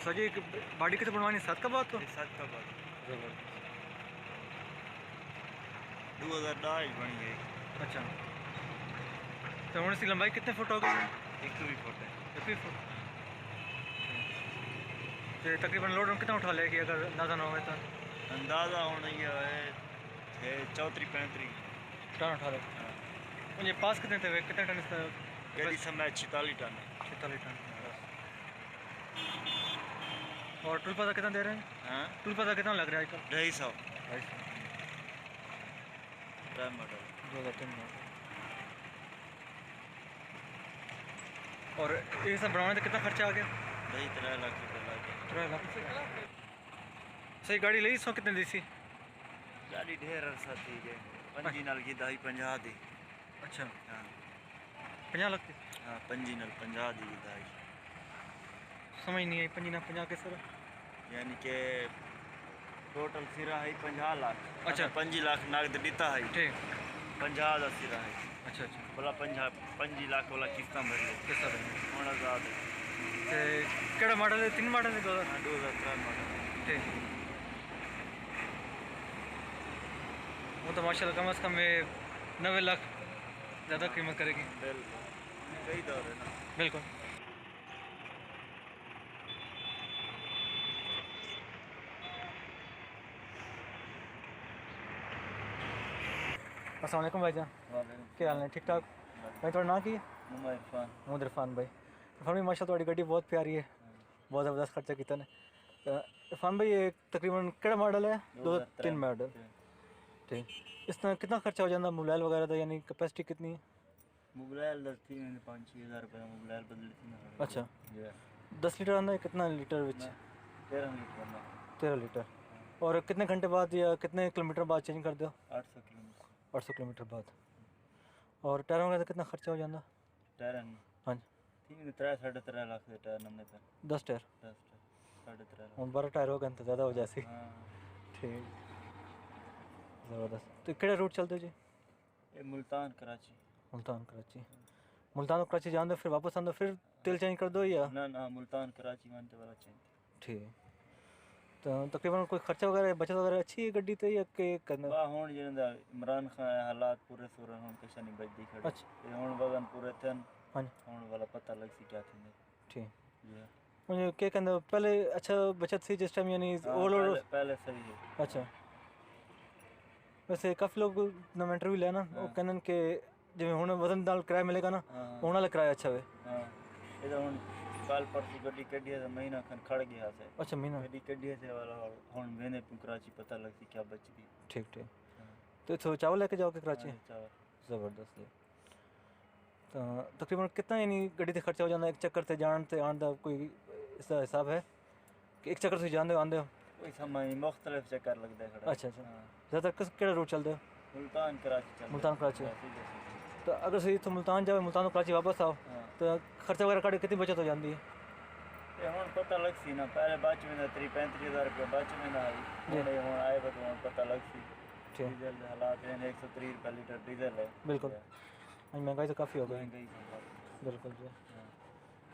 Sir जी body कितने बनवानी सात का बात तो 7 का बाद ज़बरदस्त। 2010 बन गई। अच्छा तो हूँ इसकी लंबाई कितने फुट हो गई? एक भी फुट है। 1 फुट। तो तकरीबन लोड कितना उठा लेगी अगर अंदाज़ा ना हो तो? अंदाज़ा होना ये है 34-35 टन उठा ले। हाँ। मुझे पास कितने थे कितने टन इसका? गली समय 46 टन है। 46 टन। और टूल पासा कितना दे रहे हैं? हाँ टूल पासा कितना लग रहा है आजकल? 250 250 मॉडल। 2003 मॉडल। और ये सब बनाने का कितना खर्चा आ गया? 3 लाख रुपये लग गए। 3 लाख। सही गाड़ी ली सौ कितने दी सी? गाड़ी ढेर अरसा थी गए 5 नाल की 50 दी। अच्छा हाँ 50 लाख की? हाँ 5 नाल 50 दी दाई। समझ नहीं आई 50 के सर। यानी कि टोटल सिरा है 50 लाख। अच्छा 5 लाख नगद दिता है। ठीक 50 का सिरा है। अच्छा अच्छा बोला 5 लाख वाला किस्ता भर ले किस तरह होना ज़्यादा। केड़ा मॉडल है? 3 मॉडल है 2000। हाँ 2003 मॉडल। ठीक वो तो माशाल्लाह कम से कम 90 लाख ज़्यादा कीमत करेगी। बिल्कुल कई दौर है ना। बिल्कुल। अस्सलाम वालेकुम भाईजान, क्या हाल है? ठीक ठाक भाई? थोड़ा ना की मोहम्मद इरफान भाई। इरफान भाई माशा थोड़ी गड्डी बहुत प्यारी है, बहुत ज़बरदस्त खर्चा किया ने। इरफान भाई ये तकरीबन केड़ा मॉडल है? 2003 मॉडल। ठीक इसमें कितना खर्चा हो जाता मोबाइल वगैरह का, यानी कैपेसिटी कितनी है? मोबाइल 5-6 हज़ार रुपये मोबाइल बदली थी ना। अच्छा 10 लीटर आंदा है? कितना लीटर विच? 13 लीटर में 13 लीटर। और कितने घंटे बाद या कितने किलोमीटर बाद चेंज कर दो? 800 किलोमीटर। 800 किलोमीटर बाद। और टायरों वगैरह का कितना खर्चा हो जाता? टायर हाँ जी 3-3.5 लाख के टायर नंबर पे 10 टायर। 10 टायर 3.5 लाख। और 12 टायर हो गए तो ज़्यादा हो जाए। हाँ ठीक ज़बरदस्त। तो केड़ा रूट चलते हो जी? ये मुल्तान कराची। मुल्तान कराची। मुल्तान और कराची जान दो फिर वापस आन दो फिर तेल चेंज कर दो या? ना मुल्तान कराची मानते वाला चाहिए। ठीक तो तकरीबन कोई खर्चा वगैरह बचत वगैरह अच्छी है गड्डी तो या के करना? बा हुण जिंदा इमरान खान हालात पूरे सुरन हुण किश नहीं बचदी खड़ी। अच्छा ये हुण वजन पूरे थन हाँ जी हुण वाला पता लग सी क्या थी। ठीक जी मुझे क्या कहते पहले अच्छा बचत थी जिस टाइम यानी हाँ ओवर पहले सही है। अच्छा वैसे काफ़ी लोग ना इंटरव्यू लिया ना वो कहने के जिमें हुण वजन नाल किराया मिलेगा ना हाँ हुण वाला किराया अच्छा है। हाँ ये हुण कल परसों गड्डी कढ़ी है महीना खन खड़ गया से। अच्छा महीना गड्डी कढ़ी से वाला हुण मैंने कराची पता लगती क्या बचती। ठीक ठीक तो चावल लेके जाओगे कराची? चावल ज़बरदस्त है। तो तकरीबन कितना यानी गड्डी से खर्चा हो जाता एक चक्कर से जान से आने का कोई इसका हिसाब है कि एक चक्कर से जाते आंदे हो? कोई समय मुख्तलिफ चक्कर लगता है खड़ा। अच्छा ज़्यादातर किस केड़ा रूट चलते हो? मुल्तान कराची चल मुल्तान कराची। सीधे। तो अगर सही तो मुल्तान जाओ मुल्तान कराची वापस आओ हाँ तो खर्चा वगैरह काट कितनी बचत हो जाती है? ये हुण पता लग सी ना पहले बच में 30-35 हज़ार रुपये बच में ना आई हुण आए तो हुण पता लग सी। ठीक डीजल हालात हैं 130 रुपये लीटर डीजल है। बिल्कुल आज महंगाई तो काफ़ी हो गई। महंगाई बिल्कुल जी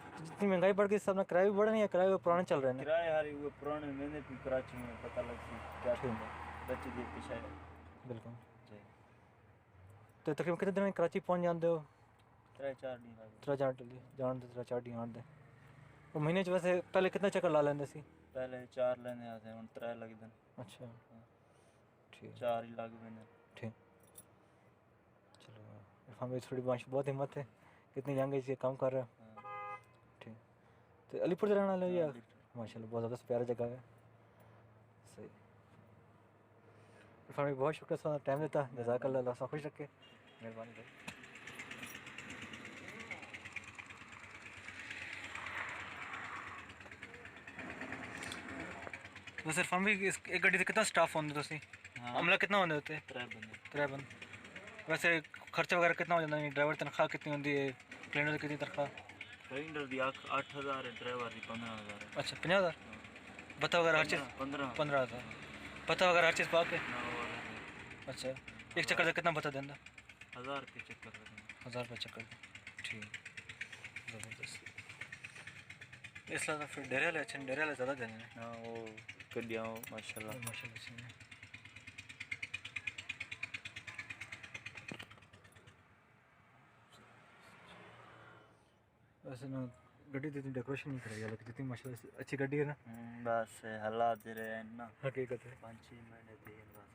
तो जितनी महंगाई बढ़ गई सब ना किराए भी बढ़े नहीं या किराए पुराने चल रहे हैं? किराए हारी वो पुराने मैंने भी कराची में पता लग सी क्या थी बची दी पीछे। बिल्कुल जी तो तकरीबन कितने दिन में कराची पहुँच जाते हो? 3-4 दिन लग 3-4 जान दे 3-4 दिन आन दे। और महीने च वैसे पहले कितने चक्कर ला लेंदे सी? पहले 4 लेने आते हुण 3 लगदे। अच्छा ठीक 4 ही लग मैंने। ठीक चलो इरफान भाई थोड़ी बहुत हिम्मत है कितनी यंग एज से काम कर रहे हो। ठीक तो अलीपुर से रहने वाले हो या? माशाल्लाह बहुत ज़्यादा प्यारा जगह है। सही इरफान भाई बहुत शुक्रिया सर टाइम देता जज़ाकल्लाह अल्लाह खुश रखे मेहरबानी भाई। वैसे इरफान भाई एक गड्डी से कितना स्टाफ होंगे तुसी? अमला कितना होंगे होते? 3 बंदे। वैसे खर्चा वगैरह कितना हो जाता है? ड्राइवर तनख्वाह कितनी होती है? क्लीनर की कितनी तनख्वाह? क्लीनर दी 8,000 है ड्राइवर दी 15,000 है। अच्छा 50,000 बता वगैरह हर चीज़ 15,000 पता वगैरह हर चीज़ पाके? अच्छा एक चक्कर से कितना बता देंगे? 1,000 रुपये चक्कर 1,000 रुपये चक्कर। ठीक ज़बरदस्त। इसलिए तो फिर डेरे वाले अच्छे डेरे वाले ज़्यादा देने हैं। हाँ वो गड्डियाँ माशाल्लाह। माशाल्लाह अच्छे हैं। वैसे ना गड्डी जितनी डेकोरेशन नहीं करी है लेकिन जितनी माशाल्लाह से अच्छी गड्डी है ना। बस हालात दे रहे हैं ना, हकीकत है। 5-6 महीने थे बस।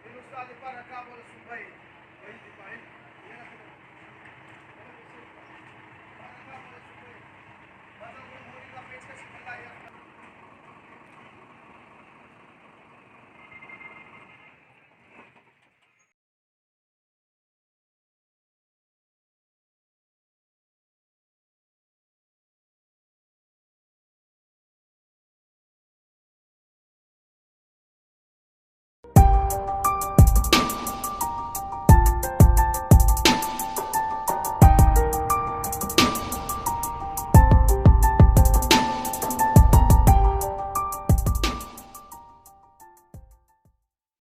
Ele não está ali para cá, bora subir.